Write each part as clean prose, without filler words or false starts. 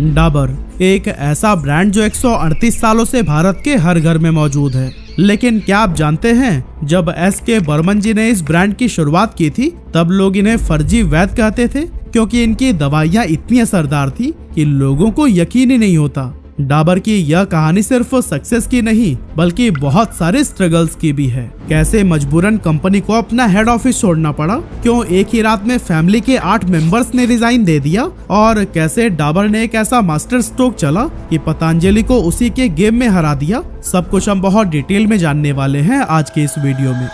डाबर एक ऐसा ब्रांड जो 138 सालों से भारत के हर घर में मौजूद है। लेकिन क्या आप जानते हैं, जब एस.के. बर्मन जी ने इस ब्रांड की शुरुआत की थी तब लोग इन्हें फर्जी वैद्य कहते थे, क्योंकि इनकी दवाइयाँ इतनी असरदार थी कि लोगों को यकीन ही नहीं होता। डाबर की यह कहानी सिर्फ सक्सेस की नहीं बल्कि बहुत सारे स्ट्रगल्स की भी है। कैसे मजबूरन कंपनी को अपना हेड ऑफिस छोड़ना पड़ा, क्यों एक ही रात में फैमिली के 8 मेंबर्स ने रिजाइन दे दिया, और कैसे डाबर ने एक ऐसा मास्टर स्ट्रोक चला कि पतंजलि को उसी के गेम में हरा दिया। सब कुछ हम बहुत डिटेल में जानने वाले हैं आज के इस वीडियो में।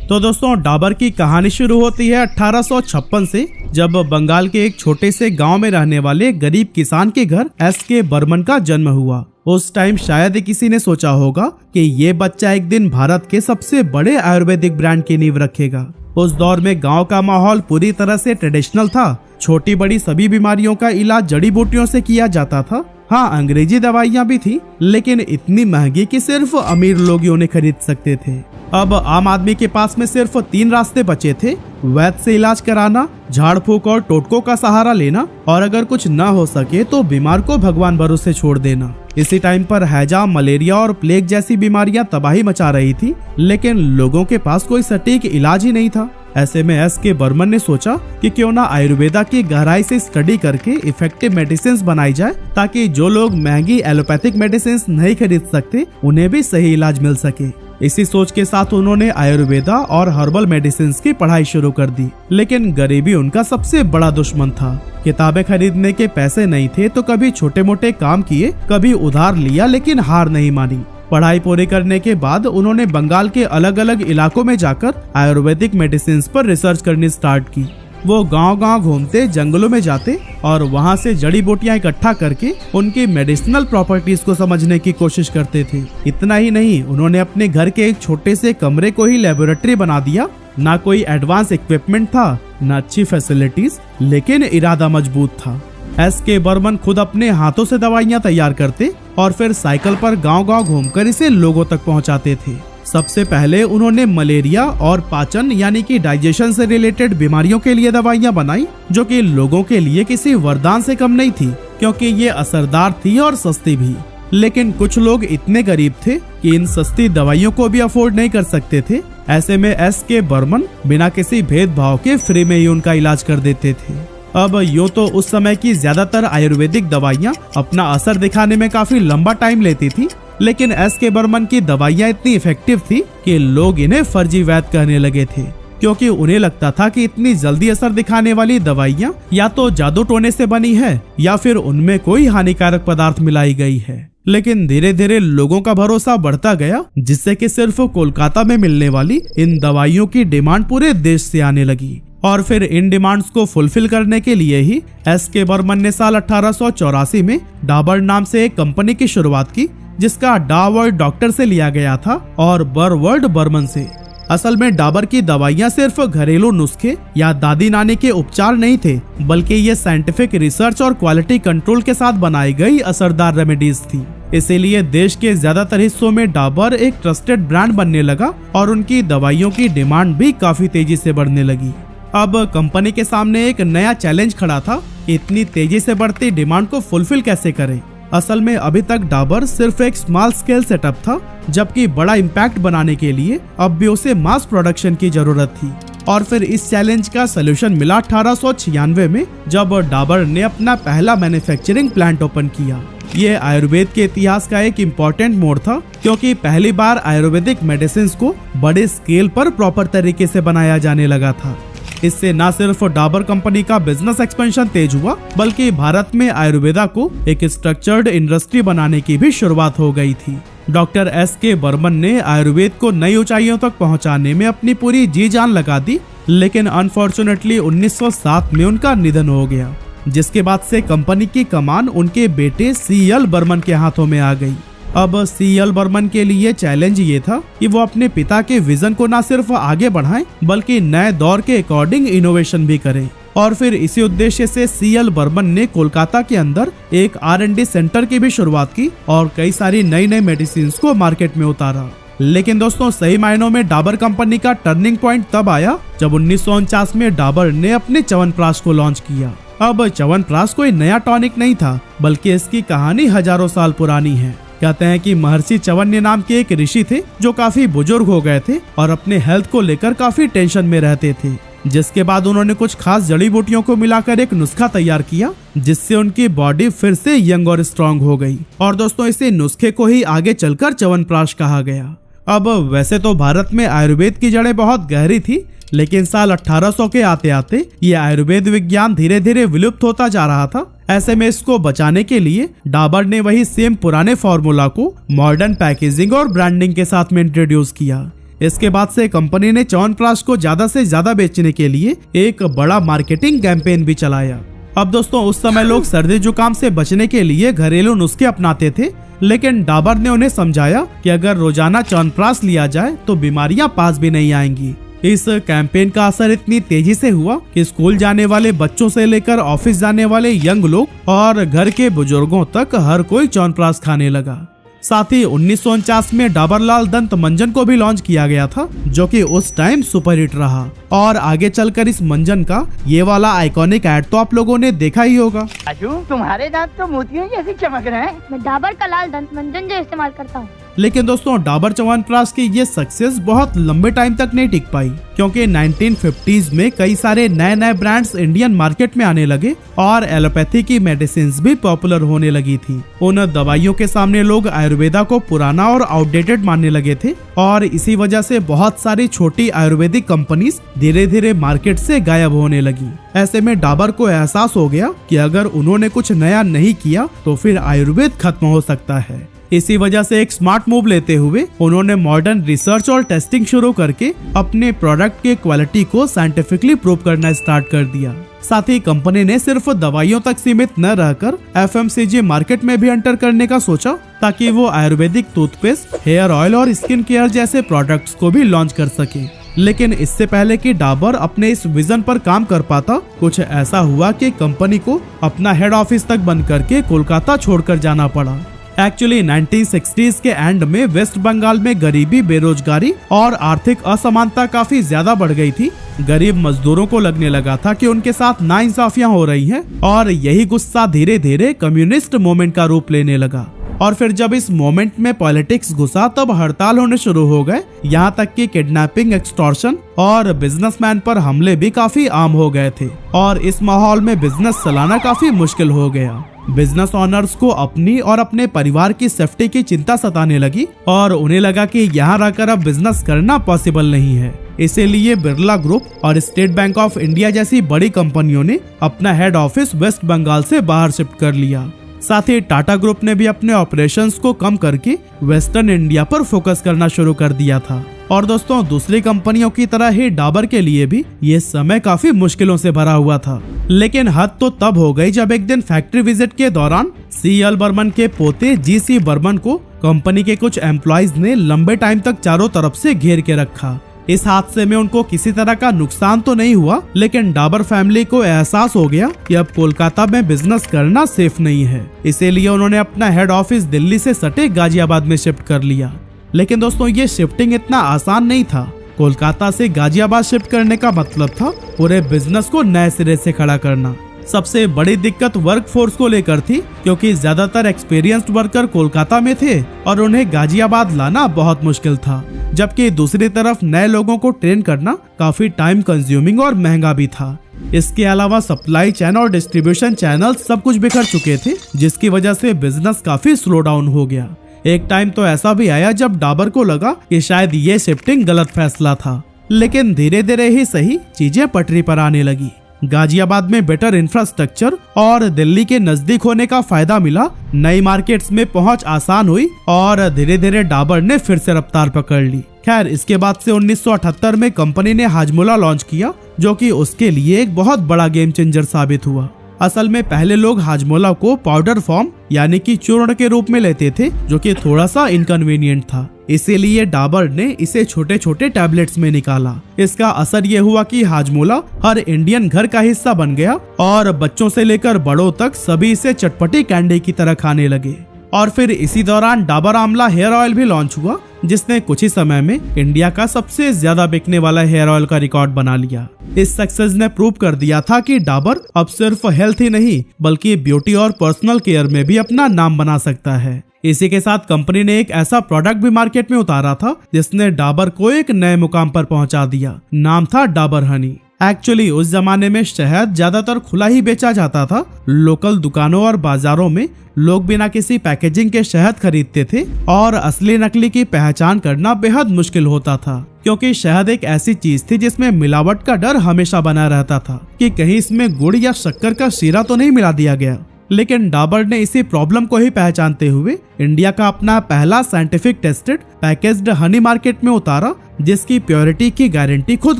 तो दोस्तों, डाबर की कहानी शुरू होती है 1856 से, जब बंगाल के एक छोटे से गांव में रहने वाले गरीब किसान के घर एस.के. बर्मन का जन्म हुआ। उस टाइम शायद किसी ने सोचा होगा कि ये बच्चा एक दिन भारत के सबसे बड़े आयुर्वेदिक ब्रांड की नींव रखेगा। उस दौर में गांव का माहौल पूरी तरह से ट्रेडिशनल था। छोटी बड़ी सभी बीमारियों का इलाज जड़ी बूटियों से किया जाता था। हाँ, अंग्रेजी दवाइयाँ भी थी, लेकिन इतनी महंगी कि सिर्फ अमीर लोग ही उन्हें खरीद सकते थे। अब आम आदमी के पास में सिर्फ 3 रास्ते बचे थे: वैद्य से इलाज कराना, झाड़ फूक और टोटकों का सहारा लेना, और अगर कुछ न हो सके तो बीमार को भगवान भरोसे छोड़ देना। इसी टाइम पर हैजा, मलेरिया और प्लेग जैसी बीमारियां तबाही मचा रही थी, लेकिन लोगों के पास कोई सटीक इलाज ही नहीं था। ऐसे में एस.के. बर्मन ने सोचा कि क्यों ना आयुर्वेदा की गहराई से स्टडी करके इफेक्टिव मेडिसिन बनाई जाए, ताकि जो लोग महंगी एलोपैथिक मेडिसिन नहीं खरीद सकते उन्हें भी सही इलाज मिल सके। इसी सोच के साथ उन्होंने आयुर्वेदा और हर्बल मेडिसिन की पढ़ाई शुरू कर दी। लेकिन गरीबी उनका सबसे बड़ा दुश्मन था। किताबें खरीदने के पैसे नहीं थे तो कभी छोटे मोटे काम किए, कभी उधार लिया, लेकिन हार नहीं मानी। पढ़ाई पूरी करने के बाद उन्होंने बंगाल के अलग अलग इलाकों में जाकर आयुर्वेदिक मेडिसिन पर रिसर्च करनी स्टार्ट की। वो गांव-गांव घूमते, जंगलों में जाते और वहां से जड़ी बूटियां इकट्ठा करके उनकी मेडिसिनल प्रॉपर्टीज को समझने की कोशिश करते थे। इतना ही नहीं, उन्होंने अपने घर के एक छोटे से कमरे को ही लेबोरेटरी बना दिया। ना कोई एडवांस इक्विपमेंट था, न अच्छी फैसिलिटीज, लेकिन इरादा मजबूत था। एस.के. बर्मन खुद अपने हाथों से दवाइयां तैयार करते और फिर साइकिल पर गांव-गांव घूमकर इसे लोगों तक पहुंचाते थे। सबसे पहले उन्होंने मलेरिया और पाचन यानी कि डाइजेशन से रिलेटेड बीमारियों के लिए दवाइयां बनाई, जो कि लोगों के लिए किसी वरदान से कम नहीं थी, क्योंकि ये असरदार थी और सस्ती भी। लेकिन कुछ लोग इतने गरीब थे कि इन सस्ती दवाइयों को भी अफोर्ड नहीं कर सकते थे। ऐसे में एस.के. बर्मन बिना किसी भेदभाव के फ्री में ही उनका इलाज कर देते थे। अब यूँ तो उस समय की ज्यादातर आयुर्वेदिक दवाइयाँ अपना असर दिखाने में काफी लंबा टाइम लेती थी, लेकिन एस.के. बर्मन की दवाइयाँ इतनी इफेक्टिव थी कि लोग इन्हें फर्जी वैद्य कहने लगे थे, क्योंकि उन्हें लगता था कि इतनी जल्दी असर दिखाने वाली दवाइयाँ या तो जादू टोने से बनी है या फिर उनमें कोई हानिकारक पदार्थ मिलाई गई है। लेकिन धीरे धीरे लोगों का भरोसा बढ़ता गया, जिससे कि सिर्फ कोलकाता में मिलने वाली इन दवाइयों की डिमांड पूरे देश से आने लगी। और फिर इन डिमांड्स को फुलफिल करने के लिए ही एस.के. बर्मन ने साल 1884 में डाबर नाम से एक कंपनी की शुरुआत की, जिसका डा वर्ड डॉक्टर से लिया गया था और बर वर्ड बर्मन से। असल में डाबर की दवाइयाँ सिर्फ घरेलू नुस्खे या दादी नानी के उपचार नहीं थे, बल्कि ये साइंटिफिक रिसर्च और क्वालिटी कंट्रोल के साथ बनाई गई असरदार रेमेडीज थी। इसीलिए देश के ज्यादातर हिस्सों में डाबर एक ट्रस्टेड ब्रांड बनने लगा और उनकी दवाइयों की डिमांड भी काफी तेजी से बढ़ने लगी। अब कंपनी के सामने एक नया चैलेंज खड़ा था, इतनी तेजी से बढ़ती डिमांड को फुलफिल कैसे करें। असल में अभी तक डाबर सिर्फ एक स्मॉल स्केल सेटअप था, जबकि बड़ा इम्पैक्ट बनाने के लिए अब भी उसे मास प्रोडक्शन की जरूरत थी। और फिर इस चैलेंज का सलूशन मिला 1896 में, जब डाबर ने अपना पहला मैन्युफैक्चरिंग प्लांट ओपन किया। ये आयुर्वेद के इतिहास का एक इम्पोर्टेंट मोड़ था, क्योंकि पहली बार आयुर्वेदिक मेडिसिन को बड़े स्केल पर प्रॉपर तरीके से बनाया जाने लगा था। इससे न सिर्फ डाबर कंपनी का बिजनेस एक्सपेंशन तेज हुआ, बल्कि भारत में आयुर्वेदा को एक स्ट्रक्चर्ड इंडस्ट्री बनाने की भी शुरुआत हो गई थी। Doctor S K. बर्मन ने आयुर्वेद को नई ऊंचाइयों तक पहुंचाने में अपनी पूरी जी जान लगा दी, लेकिन अनफॉर्चुनेटली 1907 में उनका निधन हो गया, जिसके बाद से कंपनी की कमान उनके बेटे सी.एल. बर्मन के हाथों में आ गई। अब सी.एल. बर्मन के लिए चैलेंज ये था कि वो अपने पिता के विजन को न सिर्फ आगे बढ़ाएं, बल्कि नए दौर के अकॉर्डिंग इनोवेशन भी करें। और फिर इसी उद्देश्य से सी.एल. बर्मन ने कोलकाता के अंदर एक R&D सेंटर की भी शुरुआत की और कई सारी नई नई मेडिसिन को मार्केट में उतारा। लेकिन दोस्तों, सही मायनों में डाबर कंपनी का टर्निंग पॉइंट तब आया जब 1949 में डाबर ने अपने च्यवनप्राश को लॉन्च किया। अब च्यवनप्राश कोई नया टॉनिक नहीं था, बल्कि इसकी कहानी हजारों साल पुरानी है। कहते हैं कि महर्षि च्यवन्य नाम के एक ऋषि थे जो काफी बुजुर्ग हो गए थे और अपने हेल्थ को लेकर काफी टेंशन में रहते थे, जिसके बाद उन्होंने कुछ खास जड़ी बूटियों को मिलाकर एक नुस्खा तैयार किया, जिससे उनकी बॉडी फिर से यंग और स्ट्रांग हो गई। और दोस्तों, इसी नुस्खे को ही आगे चलकर च्यवनप्राश कहा गया। अब वैसे तो भारत में आयुर्वेद की जड़ें बहुत गहरी थी, लेकिन साल 1800 के आते आते ये आयुर्वेद विज्ञान धीरे धीरे विलुप्त होता जा रहा था। ऐसे में इसको बचाने के लिए डाबर ने वही सेम पुराने फॉर्मूला को मॉडर्न पैकेजिंग और ब्रांडिंग के साथ में इंट्रोड्यूस किया। इसके बाद से कंपनी ने च्यवनप्राश को ज्यादा से ज्यादा बेचने के लिए एक बड़ा मार्केटिंग कैंपेन भी चलाया। अब दोस्तों, उस समय लोग सर्दी जुकाम से बचने के लिए घरेलू नुस्खे अपनाते थे, लेकिन डाबर ने उन्हें समझाया कि अगर रोजाना च्यवनप्राश लिया जाए तो बीमारियां पास भी नहीं आएंगी। इस कैंपेन का असर इतनी तेजी से हुआ कि स्कूल जाने वाले बच्चों से लेकर ऑफिस जाने वाले यंग लोग और घर के बुजुर्गों तक हर कोई च्यवनप्राश खाने लगा। साथ ही 1949 में डाबर लाल दंत मंजन को भी लॉन्च किया गया था, जो कि उस टाइम सुपरहिट रहा। और आगे चलकर इस मंजन का ये वाला आइकॉनिक ऐड तो आप लोगों ने देखा ही होगा। राजू, तुम्हारे दांत तो मोतियों जैसे चमक रहे हैं। मैं डाबर का लाल दंत मंजन जो इस्तेमाल करता हूँ। लेकिन दोस्तों, डाबर च्यवनप्राश की ये सक्सेस बहुत लंबे टाइम तक नहीं टिक पाई, क्योंकि 1950s में कई सारे नए नए ब्रांड्स इंडियन मार्केट में आने लगे और एलोपैथी की मेडिसिन भी पॉपुलर होने लगी थी। उन दवाइयों के सामने लोग आयुर्वेदा को पुराना और आउटडेटेड मानने लगे थे, और इसी वजह से बहुत सारी छोटी आयुर्वेदिक कंपनीज धीरे धीरे मार्केट से गायब होने लगी। ऐसे में डाबर को एहसास हो गया कि अगर उन्होंने कुछ नया नहीं किया तो फिर आयुर्वेद खत्म हो सकता है। इसी वजह से एक स्मार्ट मूव लेते हुए उन्होंने मॉडर्न रिसर्च और टेस्टिंग शुरू करके अपने प्रोडक्ट के क्वालिटी को साइंटिफिकली प्रूव करना स्टार्ट कर दिया। साथ ही कंपनी ने सिर्फ दवाइयों तक सीमित न रहकर FMCG मार्केट में भी एंटर करने का सोचा, ताकि वो आयुर्वेदिक टूथपेस्ट, हेयर ऑयल और स्किन केयर जैसे प्रोडक्ट्स को भी लॉन्च कर सके। लेकिन इससे पहले कि डाबर अपने इस विजन पर काम कर पाता, कुछ ऐसा हुआ कि कंपनी को अपना हेड ऑफिस तक बंद करके कोलकाता छोड़कर जाना पड़ा। एक्चुअली 1960s के एंड में वेस्ट बंगाल में गरीबी, बेरोजगारी और आर्थिक असमानता काफी ज्यादा बढ़ गई थी। गरीब मजदूरों को लगने लगा था कि उनके साथ नाइंसाफियां हो रही हैं, और यही गुस्सा धीरे धीरे कम्युनिस्ट मूवमेंट का रूप लेने लगा। और फिर जब इस मोमेंट में पॉलिटिक्स घुसा, तब हड़ताल होने शुरू हो गए। यहाँ तक कि किडनैपिंग, एक्सटॉर्शन और बिजनेसमैन पर हमले भी काफी आम हो गए थे, और इस माहौल में बिजनेस चलाना काफी मुश्किल हो गया। बिजनेस ओनर्स को अपनी और अपने परिवार की सेफ्टी की चिंता सताने लगी, और उन्हें लगा कि यहाँ रहकर अब बिजनेस करना पॉसिबल नहीं है। इसीलिए बिरला ग्रुप और स्टेट बैंक ऑफ इंडिया जैसी बड़ी कंपनियों ने अपना हेड ऑफिस वेस्ट बंगाल से बाहर शिफ्ट कर लिया। साथ ही टाटा ग्रुप ने भी अपने ऑपरेशंस को कम करके वेस्टर्न इंडिया पर फोकस करना शुरू कर दिया था। और दोस्तों, दूसरी कंपनियों की तरह ही डाबर के लिए भी ये समय काफी मुश्किलों से भरा हुआ था। लेकिन हद तो तब हो गई जब एक दिन फैक्ट्री विजिट के दौरान CL बर्मन के पोते GC बर्मन को कंपनी के कुछ एम्प्लॉइज ने लंबे टाइम तक चारों तरफ से घेर के रखा। इस हादसे में उनको किसी तरह का नुकसान तो नहीं हुआ, लेकिन डाबर फैमिली को एहसास हो गया कि अब कोलकाता में बिजनेस करना सेफ नहीं है। इसीलिए उन्होंने अपना हेड ऑफिस दिल्ली से सटे गाजियाबाद में शिफ्ट कर लिया। लेकिन दोस्तों, ये शिफ्टिंग इतना आसान नहीं था। कोलकाता से गाजियाबाद शिफ्ट करने का मतलब था पूरे बिजनेस को नए सिरे से खड़ा करना। सबसे बड़ी दिक्कत वर्क फोर्स को लेकर थी, क्योंकि ज्यादातर एक्सपीरियंस्ड वर्कर कोलकाता में थे और उन्हें गाजियाबाद लाना बहुत मुश्किल था। जबकि दूसरी तरफ नए लोगों को ट्रेन करना काफी टाइम कंज्यूमिंग और महंगा भी था। इसके अलावा सप्लाई चैन और डिस्ट्रीब्यूशन चैनल सब कुछ बिखर चुके थे, जिसकी वजह से बिजनेस काफी स्लो डाउन हो गया। एक टाइम तो ऐसा भी आया जब डाबर को लगा कि शायद ये शिफ्टिंग गलत फैसला था, लेकिन धीरे धीरे ही सही चीजें पटरी पर आने लगी। गाजियाबाद में बेटर इंफ्रास्ट्रक्चर और दिल्ली के नजदीक होने का फायदा मिला, नई मार्केट्स में पहुंच आसान हुई और धीरे धीरे डाबर ने फिर से रफ्तार पकड़ ली। खैर, इसके बाद से 1978 में कंपनी ने हाजमोला लॉन्च किया, जो कि उसके लिए एक बहुत बड़ा गेम चेंजर साबित हुआ। असल में पहले लोग हाजमोला को पाउडर फॉर्म यानी कि चूर्ण के रूप में लेते थे, जो कि थोड़ा सा इनकन्वीनियंट था। इसीलिए डाबर ने इसे छोटे छोटे टैबलेट्स में निकाला। इसका असर ये हुआ कि हाजमोला हर इंडियन घर का हिस्सा बन गया और बच्चों से लेकर बड़ों तक सभी इसे चटपटी कैंडी की तरह खाने लगे। और फिर इसी दौरान डाबर आमला हेयर ऑयल भी लॉन्च हुआ, जिसने कुछ ही समय में इंडिया का सबसे ज्यादा बिकने वाला हेयर ऑयल का रिकॉर्ड बना लिया। इस सक्सेस ने प्रूव कर दिया था कि डाबर अब सिर्फ हेल्थ ही नहीं बल्कि ब्यूटी और पर्सनल केयर में भी अपना नाम बना सकता है। इसी के साथ कंपनी ने एक ऐसा प्रोडक्ट भी मार्केट में उतारा था जिसने डाबर को एक नए मुकाम पर पहुंचा दिया। नाम था डाबर हनी। एक्चुअली उस जमाने में शहद ज्यादातर खुला ही बेचा जाता था। लोकल दुकानों और बाजारों में लोग बिना किसी पैकेजिंग के शहद खरीदते थे और असली नकली की पहचान करना बेहद मुश्किल होता था, क्योंकि शहद एक ऐसी चीज थी जिसमें मिलावट का डर हमेशा बना रहता था कि कहीं इसमें गुड़ या शक्कर का शीरा तो नहीं मिला दिया गया। लेकिन डाबर ने इसी प्रॉब्लम को ही पहचानते हुए इंडिया का अपना पहला scientific tested packaged Honey market में उतारा, जिसकी प्योरिटी की गारंटी खुद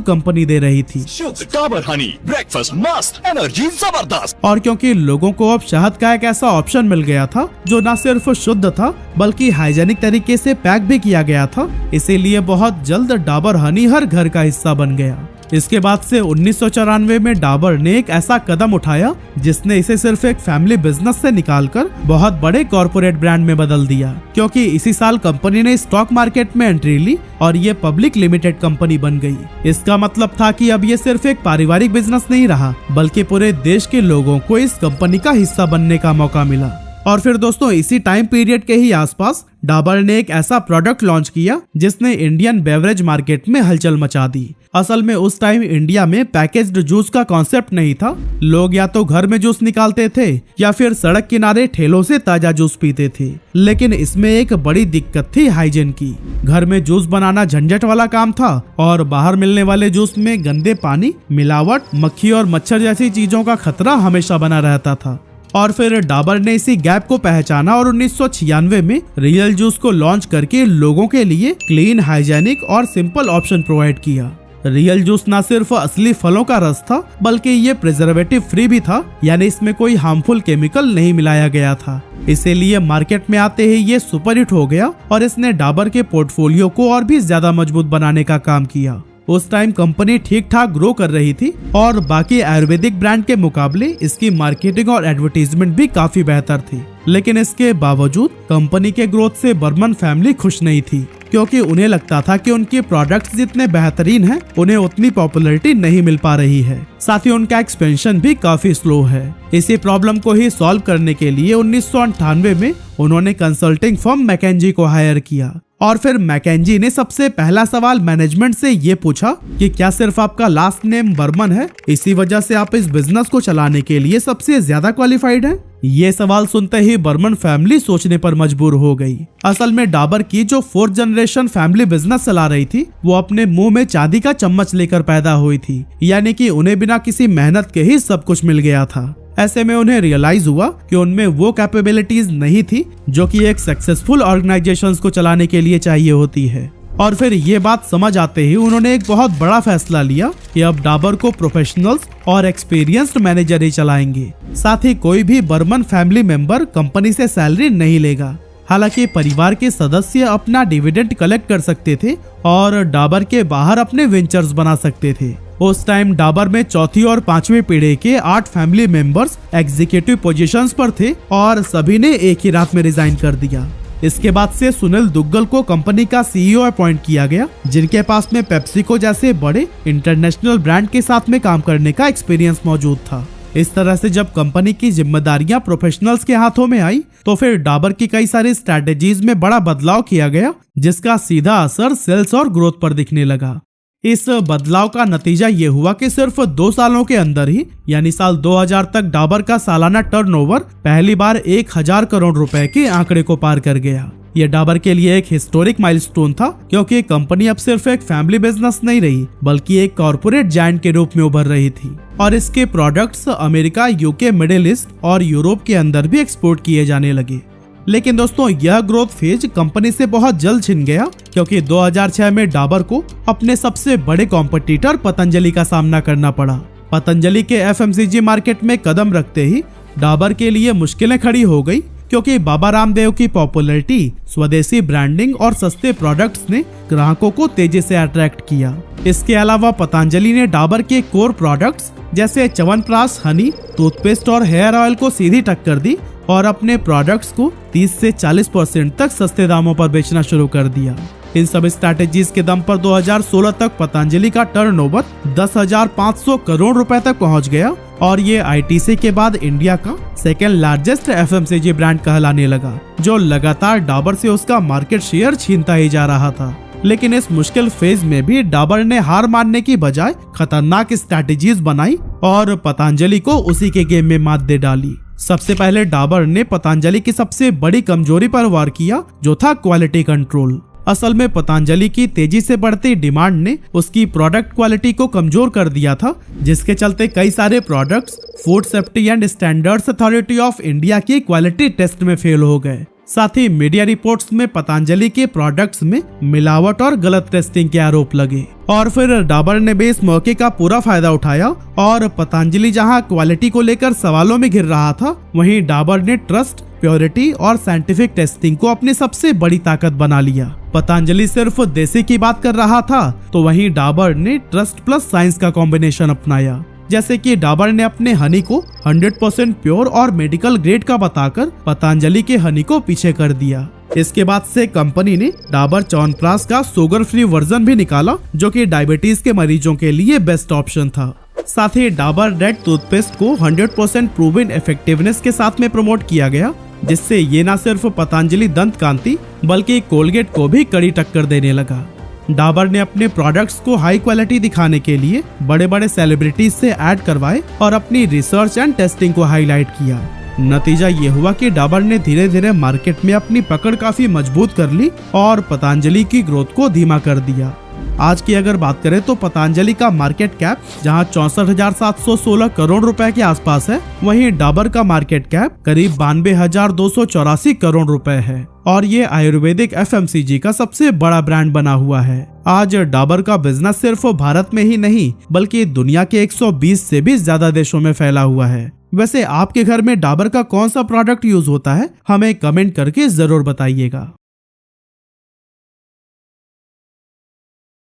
कंपनी दे रही थी। शुद्ध डाबर हनी, ब्रेकफास्ट मस्त, एनर्जी जबरदस्त। और क्योंकि लोगों को अब शहद का एक ऐसा ऑप्शन मिल गया था जो न सिर्फ शुद्ध था बल्कि हाइजेनिक तरीके से पैक भी किया गया था, इसीलिए बहुत जल्द डाबर हनी हर घर का हिस्सा बन गया। इसके बाद से 1994 में डाबर ने एक ऐसा कदम उठाया जिसने इसे सिर्फ एक फैमिली बिजनेस से निकालकर बहुत बड़े कॉर्पोरेट ब्रांड में बदल दिया, क्योंकि इसी साल कंपनी ने स्टॉक मार्केट में एंट्री ली और ये पब्लिक लिमिटेड कंपनी बन गई। इसका मतलब था कि अब ये सिर्फ एक पारिवारिक बिजनेस नहीं रहा बल्कि पूरे देश के लोगों को इस कंपनी का हिस्सा बनने का मौका मिला। और फिर दोस्तों इसी टाइम पीरियड के ही आसपास डाबर ने एक ऐसा प्रोडक्ट लॉन्च किया जिसने इंडियन बेवरेज मार्केट में हलचल मचा दी। असल में उस टाइम इंडिया में पैकेज्ड जूस का कॉन्सेप्ट नहीं था। लोग या तो घर में जूस निकालते थे या फिर सड़क किनारे ठेलों से ताजा जूस पीते थे। लेकिन इसमें एक बड़ी दिक्कत थी हाइजीन की। घर में जूस बनाना झंझट वाला काम था और बाहर मिलने वाले जूस में गंदे पानी, मिलावट, मक्खी और मच्छर जैसी चीजों का खतरा हमेशा बना रहता था। और फिर डाबर ने इसी गैप को पहचाना और 1996 में रियल जूस को लॉन्च करके लोगों के लिए क्लीन, हाइजेनिक और सिंपल ऑप्शन प्रोवाइड किया। रियल जूस न सिर्फ असली फलों का रस था बल्कि ये प्रिजर्वेटिव फ्री भी था, यानी इसमें कोई हार्मफुल केमिकल नहीं मिलाया गया था। इसीलिए मार्केट में आते ही ये सुपर हिट हो गया और इसने डाबर के पोर्टफोलियो को और भी ज्यादा मजबूत बनाने का काम किया। उस टाइम कंपनी ठीक ठाक ग्रो कर रही थी और बाकी आयुर्वेदिक ब्रांड के मुकाबले इसकी मार्केटिंग और एडवर्टीजमेंट भी काफी बेहतर थी। लेकिन इसके बावजूद कंपनी के ग्रोथ से बर्मन फैमिली खुश नहीं थी, क्योंकि उन्हें लगता था कि उनके प्रोडक्ट्स जितने बेहतरीन हैं, उन्हें उतनी पॉपुलैरिटी नहीं मिल पा रही है। साथ ही उनका एक्सपेंशन भी काफी स्लो है। इसी प्रॉब्लम को ही सॉल्व करने के लिए 1998 में उन्होंने कंसल्टिंग फर्म मैकेंजी को हायर किया। और फिर मैकेंजी ने सबसे पहला सवाल मैनेजमेंट से ये पूछा कि क्या सिर्फ आपका लास्ट नेम बर्मन है, इसी वजह से आप इस बिजनेस को चलाने के लिए सबसे ज्यादा क्वालिफाइड हैं? ये सवाल सुनते ही बर्मन फैमिली सोचने पर मजबूर हो गई। असल में डाबर की जो 4th जनरेशन फैमिली बिजनेस चला रही थी वो अपने मुंह में चांदी का चम्मच लेकर पैदा हुई थी, यानी कि उन्हें बिना किसी मेहनत के ही सब कुछ मिल गया था। ऐसे में उन्हें रियलाइज हुआ कि उनमें वो कैपेबिलिटीज नहीं थी जो कि एक सक्सेसफुल ऑर्गेनाइजेशंस को चलाने के लिए चाहिए होती है। और फिर ये बात समझ आते ही उन्होंने एक बहुत बड़ा फैसला लिया कि अब डाबर को प्रोफेशनल्स और एक्सपीरियंस्ड मैनेजर ही चलाएंगे। साथ ही कोई भी बर्मन फैमिली मेंबर कंपनी से सैलरी नहीं लेगा। हालांकि परिवार के सदस्य अपना डिविडेंड कलेक्ट कर सकते थे और डाबर के बाहर अपने वेंचर्स बना सकते थे। उस टाइम डाबर में 4थी और 5वीं पीढ़ी के 8 फैमिली मेंबर्स एग्जीक्यूटिव पोजीशंस पर थे और सभी ने एक ही रात में रिजाइन कर दिया। इसके बाद से सुनील दुग्गल को कंपनी का सीईओ अपॉइंट किया गया, जिनके पास में पेप्सिको जैसे बड़े इंटरनेशनल ब्रांड के साथ में काम करने का एक्सपीरियंस मौजूद था। इस तरह से जब कंपनी की जिम्मेदारियां प्रोफेशनल्स के हाथों में आई तो फिर डाबर की कई सारी स्ट्रैटेजीज में बड़ा बदलाव किया गया, जिसका सीधा असर सेल्स और ग्रोथ पर दिखने लगा। इस बदलाव का नतीजा ये हुआ कि सिर्फ 2 सालों के अंदर ही, यानी साल 2000 तक डाबर का सालाना टर्नओवर पहली बार 1000 करोड़ रुपए के आंकड़े को पार कर गया। यह डाबर के लिए एक हिस्टोरिक माइलस्टोन था, क्योंकि कंपनी अब सिर्फ एक फैमिली बिजनेस नहीं रही बल्कि एक कॉर्पोरेट जायंट के रूप में उभर रही थी और इसके products America, UK, middle east और यूरोप के अंदर भी एक्सपोर्ट किए जाने लगे। लेकिन दोस्तों यह ग्रोथ फेज कंपनी से बहुत जल्द छिन गया, क्योंकि 2006 में डाबर को अपने सबसे बड़े कॉम्पिटिटर पतंजलि का सामना करना पड़ा। पतंजलि के एफएमसीजी मार्केट में कदम रखते ही डाबर के लिए मुश्किलें खड़ी हो गई, क्योंकि बाबा रामदेव की पॉपुलैरिटी, स्वदेशी ब्रांडिंग और सस्ते प्रोडक्ट्स ने ग्राहकों को तेजी से अट्रैक्ट किया। इसके अलावा पतंजलि ने डाबर के कोर प्रोडक्ट्स जैसे च्यवनप्राश, हनी, टूथपेस्ट और हेयर ऑयल को सीधी टक्कर दी और अपने प्रोडक्ट्स को 30 से 40% तक सस्ते दामों पर बेचना शुरू कर दिया। इन सब स्ट्रैटेजीज के दम पर 2016 तक पतंजलि का टर्नओवर 10,500 करोड़ रुपए तक पहुंच गया और ये आईटीसी के बाद इंडिया का सेकेंड लार्जेस्ट एफएमसीजी ब्रांड कहलाने लगा, जो लगातार डाबर से उसका मार्केट शेयर छीनता ही जा रहा था। लेकिन इस मुश्किल फेज में भी डाबर ने हार मानने की बजाय खतरनाक स्ट्रैटेजीज बनाई और पतंजलि को उसी के गेम में मात दे डाली। सबसे पहले डाबर ने पतंजलि की सबसे बड़ी कमजोरी पर वार किया, जो था क्वालिटी कंट्रोल। असल में पतंजलि की तेजी से बढ़ती डिमांड ने उसकी प्रोडक्ट क्वालिटी को कमजोर कर दिया था, जिसके चलते कई सारे products food safety and standards authority of India की क्वालिटी टेस्ट में फेल हो गए। साथ ही मीडिया रिपोर्ट्स में पतंजलि के प्रोडक्ट्स में मिलावट और गलत टेस्टिंग के आरोप लगे और फिर डाबर ने भी इस मौके का पूरा फायदा उठाया और पतंजलि जहां क्वालिटी को लेकर सवालों में घिर रहा था, वहीं डाबर ने ट्रस्ट, प्योरिटी और साइंटिफिक टेस्टिंग को अपनी सबसे बड़ी ताकत बना लिया। पतंजलि सिर्फ देसी की बात कर रहा था, तो वहीं डाबर ने ट्रस्ट प्लस साइंस का कॉम्बिनेशन अपनाया। जैसे कि डाबर ने अपने हनी को 100% प्योर और मेडिकल ग्रेड का बताकर पतंजलि के हनी को पीछे कर दिया। इसके बाद से कंपनी ने डाबर च्यवनप्राश का शुगर फ्री वर्जन भी निकाला, जो कि डायबिटीज के मरीजों के लिए बेस्ट ऑप्शन था। साथ ही डाबर रेड टूथपेस्ट को 100% प्रूवन इफेक्टिवनेस के साथ में प्रमोट किया गया, जिससे ये न सिर्फ पतंजलि दंत कांति बल्कि कोलगेट को भी कड़ी टक्कर देने लगा। डाबर ने अपने प्रोडक्ट्स को हाई क्वालिटी दिखाने के लिए बड़े बड़े सेलिब्रिटीज से ऐड करवाए और अपनी रिसर्च एंड टेस्टिंग को हाईलाइट किया। नतीजा ये हुआ कि डाबर ने धीरे धीरे मार्केट में अपनी पकड़ काफी मजबूत कर ली और पतंजलि की ग्रोथ को धीमा कर दिया। आज की अगर बात करें तो पतंजलि का मार्केट कैप जहां 64,716 करोड़ रुपए के आसपास है, वहीं डाबर का मार्केट कैप करीब 92,284 करोड़ रुपए है और ये आयुर्वेदिक एफएमसीजी का सबसे बड़ा ब्रांड बना हुआ है। आज डाबर का बिजनेस सिर्फ भारत में ही नहीं बल्कि दुनिया के 120 से भी ज्यादा देशों में फैला हुआ है। वैसे आपके घर में डाबर का कौन सा प्रोडक्ट यूज होता है, हमें कमेंट करके जरूर बताइएगा।